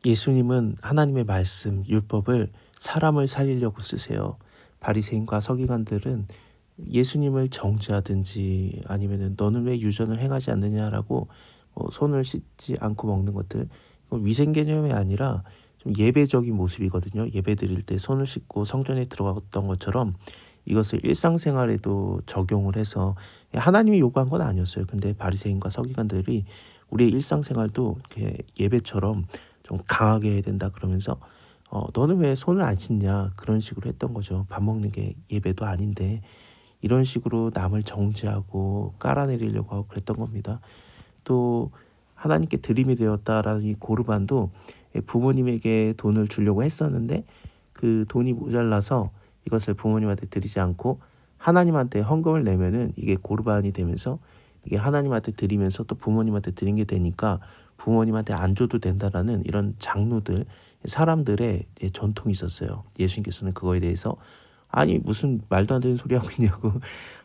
예수님은 하나님의 말씀, 율법을 사람을 살리려고 쓰세요. 바리새인과 서기관들은 예수님을 정죄하든지 아니면은 너는 왜 유전을 행하지 않느냐라고 손을 씻지 않고 먹는 것들, 이건 위생 개념이 아니라 좀 예배적인 모습이거든요. 예배 드릴 때 손을 씻고 성전에 들어갔던 것처럼 이것을 일상생활에도 적용을 해서 하나님이 요구한 건 아니었어요. 근데 바리새인과 서기관들이 우리의 일상생활도 이렇게 예배처럼 좀 강하게 해야 된다 그러면서 너는 왜 손을 안 씻냐 그런 식으로 했던 거죠. 밥 먹는 게 예배도 아닌데 이런 식으로 남을 정죄하고 깔아내리려고 하고 그랬던 겁니다. 또 하나님께 드림이 되었다라는 이 고르반도 부모님에게 돈을 주려고 했었는데 그 돈이 모자라서 이것을 부모님한테 드리지 않고 하나님한테 헌금을 내면은 이게 고르반이 되면서 이게 하나님한테 드리면서 또 부모님한테 드린 게 되니까 부모님한테 안 줘도 된다라는 이런 장로들, 사람들의 전통이 있었어요. 예수님께서는 그거에 대해서 아니 무슨 말도 안 되는 소리 하고 있냐고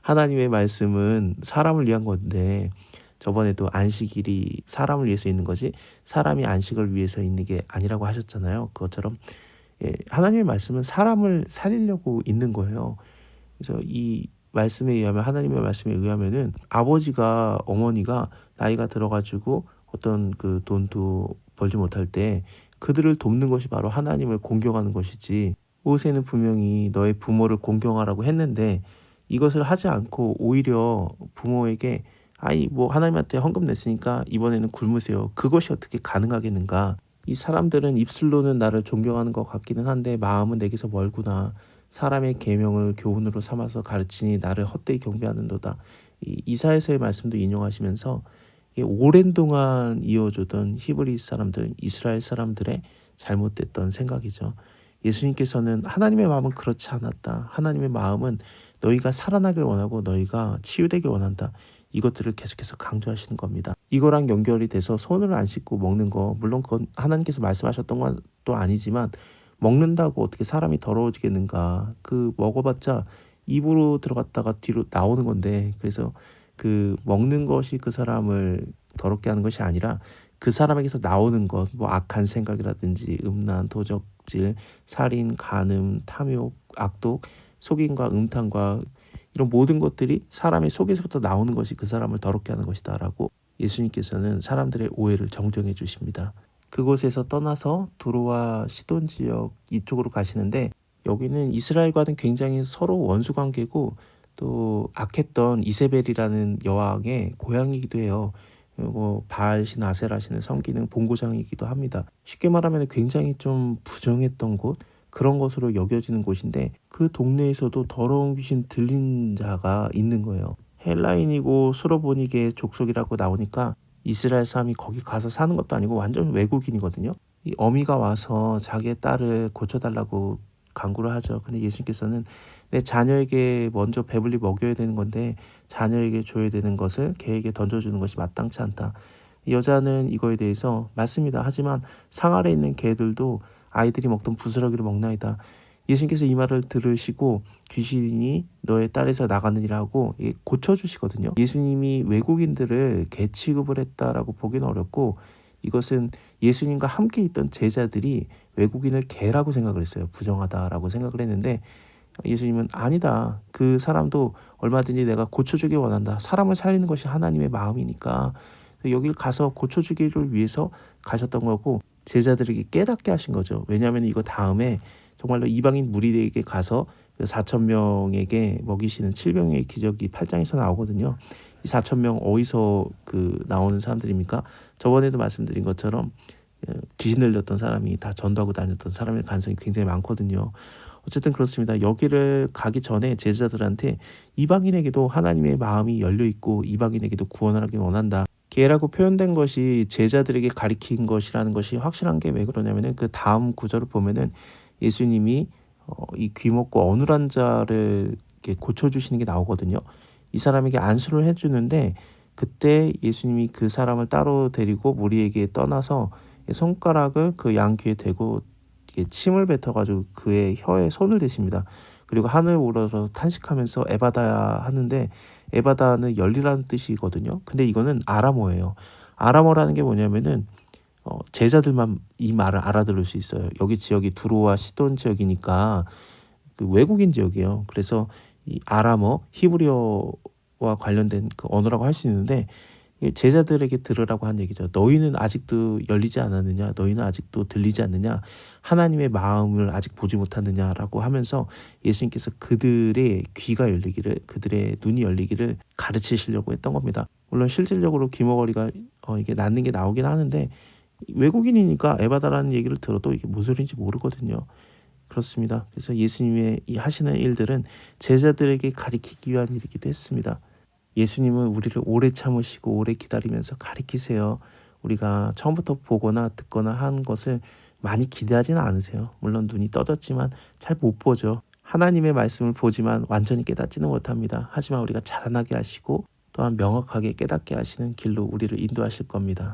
하나님의 말씀은 사람을 위한 건데 저번에도 안식일이 사람을 위해서 있는 거지 사람이 안식을 위해서 있는 게 아니라고 하셨잖아요. 그것처럼 하나님의 말씀은 사람을 살리려고 있는 거예요. 그래서 이 말씀에 의하면 하나님의 말씀에 의하면은 아버지가 어머니가 나이가 들어가지고 어떤 그 돈도 벌지 못할 때 그들을 돕는 것이 바로 하나님을 공경하는 것이지 모세는 분명히 너의 부모를 공경하라고 했는데 이것을 하지 않고 오히려 부모에게 아이 뭐 하나님한테 헌금 냈으니까 이번에는 굶으세요. 그것이 어떻게 가능하겠는가? 이 사람들은 입술로는 나를 존경하는 것 같기는 한데 마음은 내게서 멀구나. 사람의 계명을 교훈으로 삼아서 가르치니 나를 헛되이 경배하는도다. 이 이사야서의 말씀도 인용하시면서 이게 오랜 동안 이어주던 히브리 사람들, 이스라엘 사람들의 잘못됐던 생각이죠. 예수님께서는 하나님의 마음은 그렇지 않았다. 하나님의 마음은 너희가 살아나길 원하고 너희가 치유되길 원한다. 이것들을 계속해서 강조하시는 겁니다. 이거랑 연결이 돼서 손을 안 씻고 먹는 거 물론 그건 하나님께서 말씀하셨던 것도 아니지만 먹는다고 어떻게 사람이 더러워지겠는가. 그 먹어봤자 입으로 들어갔다가 뒤로 나오는 건데 그래서 그 먹는 것이 그 사람을 더럽게 하는 것이 아니라 그 사람에게서 나오는 것, 뭐 악한 생각이라든지 음란, 도적질, 살인, 간음, 탐욕, 악독, 속임과 음탕과 이런 모든 것들이 사람의 속에서부터 나오는 것이 그 사람을 더럽게 하는 것이다라고 예수님께서는 사람들의 오해를 정정해 주십니다. 그곳에서 떠나서 두로와 시돈 지역 이쪽으로 가시는데 여기는 이스라엘과는 굉장히 서로 원수 관계고 또 악했던 이세벨이라는 여왕의 고향이기도 해요. 뭐 바알신 아세라신을 섬기는 본고장이기도 합니다. 쉽게 말하면 굉장히 좀 부정했던 곳 그런 것으로 여겨지는 곳인데 그 동네에서도 더러운 귀신 들린 자가 있는 거예요. 헬라인이고 수로보니게 족속이라고 나오니까 이스라엘 사람이 거기 가서 사는 것도 아니고 완전 외국인이거든요. 이 어미가 와서 자기의 딸을 고쳐달라고 간구를 하죠. 근데 예수님께서는 내 자녀에게 먼저 배불리 먹여야 되는 건데 자녀에게 줘야 되는 것을 개에게 던져주는 것이 마땅치 않다. 이 여자는 이거에 대해서 맞습니다. 하지만 상 아래 있는 개들도 아이들이 먹던 부스러기를 먹나이다. 예수님께서 이 말을 들으시고 귀신이 너의 딸에서 나가느니라고 고쳐주시거든요. 예수님이 외국인들을 개 취급을 했다라고 보기는 어렵고 이것은 예수님과 함께 있던 제자들이 외국인을 개라고 생각을 했어요. 부정하다라고 생각을 했는데 예수님은 아니다. 그 사람도 얼마든지 내가 고쳐주길 원한다. 사람을 살리는 것이 하나님의 마음이니까 여길 가서 고쳐주기를 위해서 가셨던 거고 제자들에게 깨닫게 하신 거죠. 왜냐하면 이거 다음에 정말로 이방인 무리에게 가서 4천 명에게 먹이시는 7병의 기적이 8장에서 나오거든요. 이 4천 명 어디서 그 나오는 사람들입니까? 저번에도 말씀드린 것처럼 귀신 들렸던 사람이 다 전도하고 다녔던 사람의 가능성이 굉장히 많거든요. 어쨌든 그렇습니다. 여기를 가기 전에 제자들한테 이방인에게도 하나님의 마음이 열려있고 이방인에게도 구원을 하길 원한다. 개라고 표현된 것이 제자들에게 가리킨 것이라는 것이 확실한 게 왜 그러냐면은 그 다음 구절을 보면은 예수님이 이 귀먹고 어눌한 자를 이렇게 고쳐주시는 게 나오거든요. 이 사람에게 안수를 해주는데 그때 예수님이 그 사람을 따로 데리고 무리에게 떠나서 손가락을 그 양 귀에 대고 침을 뱉어가지고 그의 혀에 손을 대십니다. 그리고 하늘 우러러 탄식하면서 에바다 하는데 에바다는 열리라는 뜻이거든요. 근데 이거는 아람어예요. 아람어라는 게 뭐냐면은 제자들만 이 말을 알아들을 수 있어요. 여기 지역이 두로와 시돈 지역이니까 그 외국인 지역이에요. 그래서 이 아람어, 히브리어와 관련된 그 언어라고 할 수 있는데 이게 제자들에게 들으라고 한 얘기죠. 너희는 아직도 열리지 않았느냐? 너희는 아직도 들리지 않느냐? 하나님의 마음을 아직 보지 못하느냐라고 하면서 예수님께서 그들의 귀가 열리기를, 그들의 눈이 열리기를 가르치시려고 했던 겁니다. 물론 실질적으로 귀머거리가 이게 낫는 게 나오긴 하는데 외국인이니까 에바다라는 얘기를 들어도 이게 무슨 소리인지 모르거든요. 그렇습니다. 그래서 예수님의 이 하시는 일들은 제자들에게 가리키기 위한 일이기도 했습니다. 예수님은 우리를 오래 참으시고 오래 기다리면서 가리키세요. 우리가 처음부터 보거나 듣거나 한 것을 많이 기대하지는 않으세요. 물론 눈이 떠졌지만 잘 못 보죠. 하나님의 말씀을 보지만 완전히 깨닫지는 못합니다. 하지만 우리가 자라나게 하시고 또한 명확하게 깨닫게 하시는 길로 우리를 인도하실 겁니다.